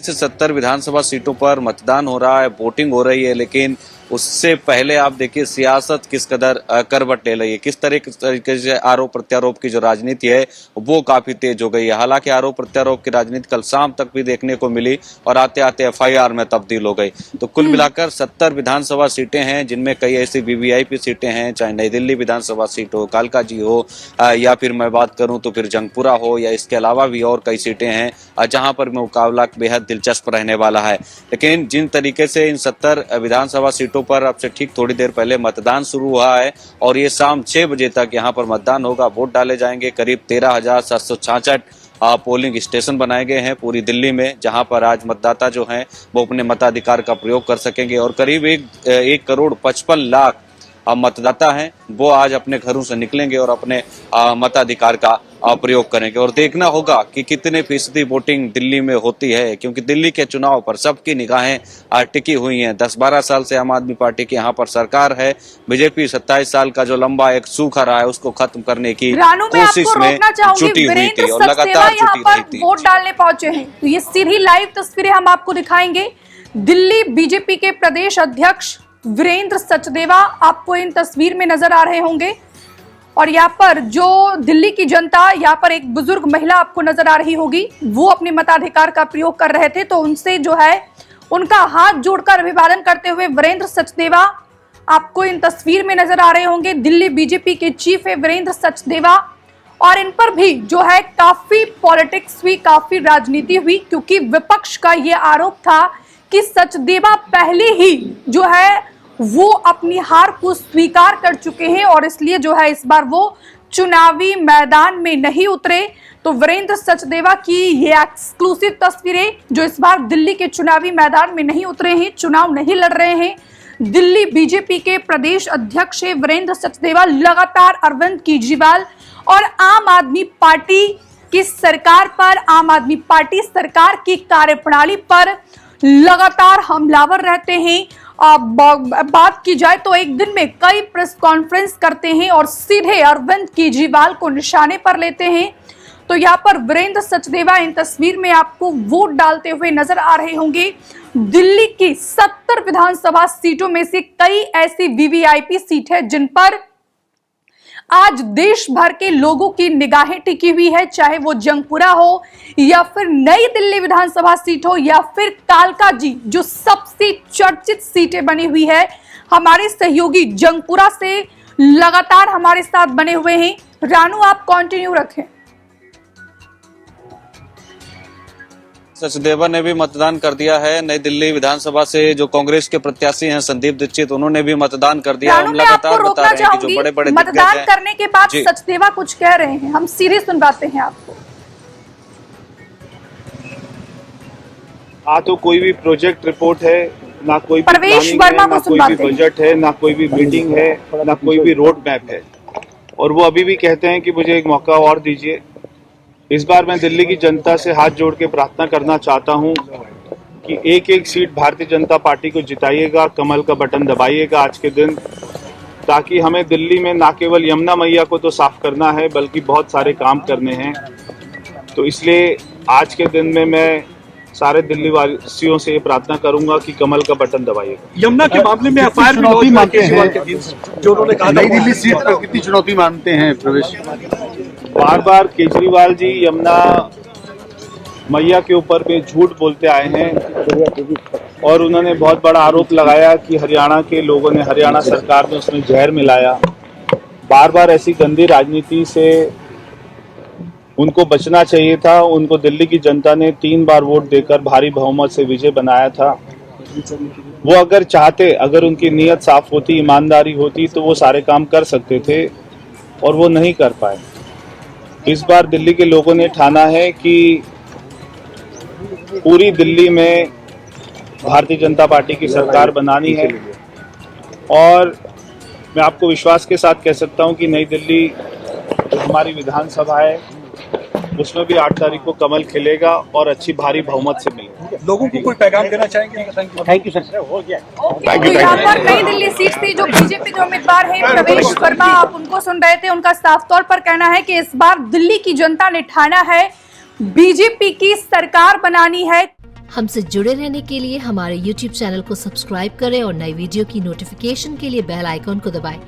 से 70 विधानसभा सीटों पर मतदान हो रहा है, वोटिंग हो रही है, लेकिन उससे पहले आप देखिए सियासत किस कदर करवट ले रही है, किस तरीके से आरोप प्रत्यारोप की जो राजनीति है वो काफी तेज हो गई है। हालांकि आरोप प्रत्यारोप की राजनीति कल शाम तक भी देखने को मिली और आते आते एफआईआर में तब्दील हो गई। तो कुल मिलाकर 70 विधानसभा सीटें हैं, जिनमें कई ऐसी वीवीआईपी सीटें हैं, चाहे नई दिल्ली विधानसभा सीट हो, कालकाजी हो, या फिर मैं बात करूं तो फिर जंगपुरा हो, या इसके अलावा भी और कई सीटें हैं जहां पर मुकाबला बेहद दिलचस्प रहने वाला है। लेकिन जिन तरीके से इन 70 विधानसभा सीटों पर अब से ठीक थोड़ी देर पहले मतदान शुरू हुआ है और ये शाम 6 बजे तक यहाँ पर मतदान होगा, वोट डाले जाएंगे। करीब 13,766 पोलिंग स्टेशन बनाए गए हैं पूरी दिल्ली में, जहां पर आज मतदाता जो हैं वो अपने मताधिकार का प्रयोग कर सकेंगे और करीब 1,55,00,000 मतदाता हैं वो आज अपने घरों से निकलेंगे और अपने मताधिकार का प्रयोग करेंगे। और देखना होगा कि कितने फीसदी वोटिंग दिल्ली में होती है, क्योंकि दिल्ली के चुनाव पर सबकी निगाहें टिकी हुई हैं। 10-12 साल से आम आदमी पार्टी की यहाँ पर सरकार है। बीजेपी 27 साल का जो लंबा एक सूखा रहा है उसको खत्म करने की कोशिश में जुटी हुई थी और लगातार जुटी रही थी। वोट डालने पहुंचे हैं, तो ये सीधी लाइव तस्वीरें हम आपको दिखाएंगे। दिल्ली बीजेपी के प्रदेश अध्यक्ष वीरेंद्र सचदेवा आपको इन तस्वीर में नजर आ रहे होंगे और यहाँ पर जो दिल्ली की जनता, यहाँ पर एक बुजुर्ग महिला आपको नजर आ रही होगी, वो अपने मताधिकार का प्रयोग कर रहे थे। तो उनसे जो है उनका हाथ जोड़कर अभिवादन करते हुए वीरेंद्र सचदेवा आपको इन तस्वीर में नजर आ रहे होंगे। दिल्ली बीजेपी के चीफ है वीरेंद्र सचदेवा और इन पर भी जो है काफी पॉलिटिक्स हुई, काफी राजनीति हुई, क्योंकि विपक्ष का ये आरोप था कि सचदेवा पहले ही जो है वो अपनी हार को स्वीकार कर चुके हैं और इसलिए जो है इस बार वो चुनावी मैदान में नहीं उतरे। तो वीरेंद्र सचदेवा की ये एक्सक्लूसिव तस्वीरें जो इस बार दिल्ली के चुनावी मैदान में नहीं उतरे हैं, चुनाव नहीं लड़ रहे हैं। दिल्ली बीजेपी के प्रदेश अध्यक्ष वीरेंद्र सचदेवा लगातार अरविंद केजरीवाल और आम आदमी पार्टी की सरकार पर, आम आदमी पार्टी सरकार की कार्यप्रणाली पर लगातार हमलावर रहते हैं। बात की जाए तो एक दिन में कई प्रेस कॉन्फ्रेंस करते हैं और सीधे अरविंद केजरीवाल को निशाने पर लेते हैं। तो यहाँ पर वीरेंद्र सचदेवा इन तस्वीर में आपको वोट डालते हुए नजर आ रहे होंगे। दिल्ली की 70 विधानसभा सीटों में से कई ऐसी वीवीआईपी सीट है जिन पर आज देश भर के लोगों की निगाहें टिकी हुई है, चाहे वो जंगपुरा हो या फिर नई दिल्ली विधानसभा सीट हो या फिर कालकाजी जो सबसे चर्चित सीटें बनी हुई है। हमारे सहयोगी जंगपुरा से लगातार हमारे साथ बने हुए हैं। रानू, आप कंटिन्यू रखें। सचदेवा ने भी मतदान कर दिया है। नई दिल्ली विधानसभा से जो कांग्रेस के प्रत्याशी हैं संदीप दीक्षित, उन्होंने भी मतदान कर दिया। हम लगातार बता रहे हैं कि जो बड़े-बड़े मतदान करने के बाद सचदेवा कुछ कह रहे हैं, हम सीधे सुनवाते हैं आपको। तो कोई भी प्रोजेक्ट रिपोर्ट है, ना कोई प्रवेश वर्मा ना कोई भी बजट है, ना कोई भी मीटिंग है, ना कोई भी रोड मैप है, और वो अभी भी कहते हैं कि मुझे एक मौका और दीजिए। इस बार मैं दिल्ली की जनता से हाथ जोड़ के प्रार्थना करना चाहता हूं कि एक एक सीट भारतीय जनता पार्टी को जिताइएगा, कमल का बटन दबाइएगा आज के दिन, ताकि हमें दिल्ली में ना केवल यमुना मैया को तो साफ करना है बल्कि बहुत सारे काम करने हैं। तो इसलिए आज के दिन में मैं सारे दिल्ली वासियों से ये प्रार्थना करूंगा कि कमल का बटन दबाइएगा। यमुना के मामले में एफआईआर चुनौती मानते हैं जो उन्होंने कहा नई दिल्ली सीट पर कितनी चुनौती मानते हैं प्रवेश? बार बार केजरीवाल जी यमुना मैया के ऊपर भी झूठ बोलते आए हैं और उन्होंने बहुत बड़ा आरोप लगाया कि हरियाणा के लोगों ने, हरियाणा सरकार ने उसमें जहर मिलाया। बार बार ऐसी गंदी राजनीति से उनको बचना चाहिए था। उनको दिल्ली की जनता ने 3 बार वोट देकर भारी बहुमत से विजय बनाया था। वो अगर चाहते, अगर उनकी नीयत साफ होती, ईमानदारी होती, तो वो सारे काम कर सकते थे और वो नहीं कर पाए। इस बार दिल्ली के लोगों ने ठाना है कि पूरी दिल्ली में भारतीय जनता पार्टी की सरकार बनानी है और मैं आपको विश्वास के साथ कह सकता हूं कि नई दिल्ली जो हमारी विधानसभा है उसमें भी 8 तारीख को कमल खिलेगा और अच्छी भारी बहुमत से मिलेगा। लोगों को कोई पैगाम देना चाहेंगे? Thank you sir. हो गया। तो यहाँ पर नई दिल्ली सीट से जो बीजेपी के उम्मीदवार हैं प्रवेश वर्मा, आप उनको सुन रहे थे। उनका साफ तौर पर कहना है कि इस बार दिल्ली की जनता ने ठाना है बीजेपी की सरकार बनानी है। हमसे जुड़े रहने के लिए हमारे YouTube चैनल को सब्सक्राइब करें और नई वीडियो की नोटिफिकेशन के लिए बेल आइकॉन को दबाएं।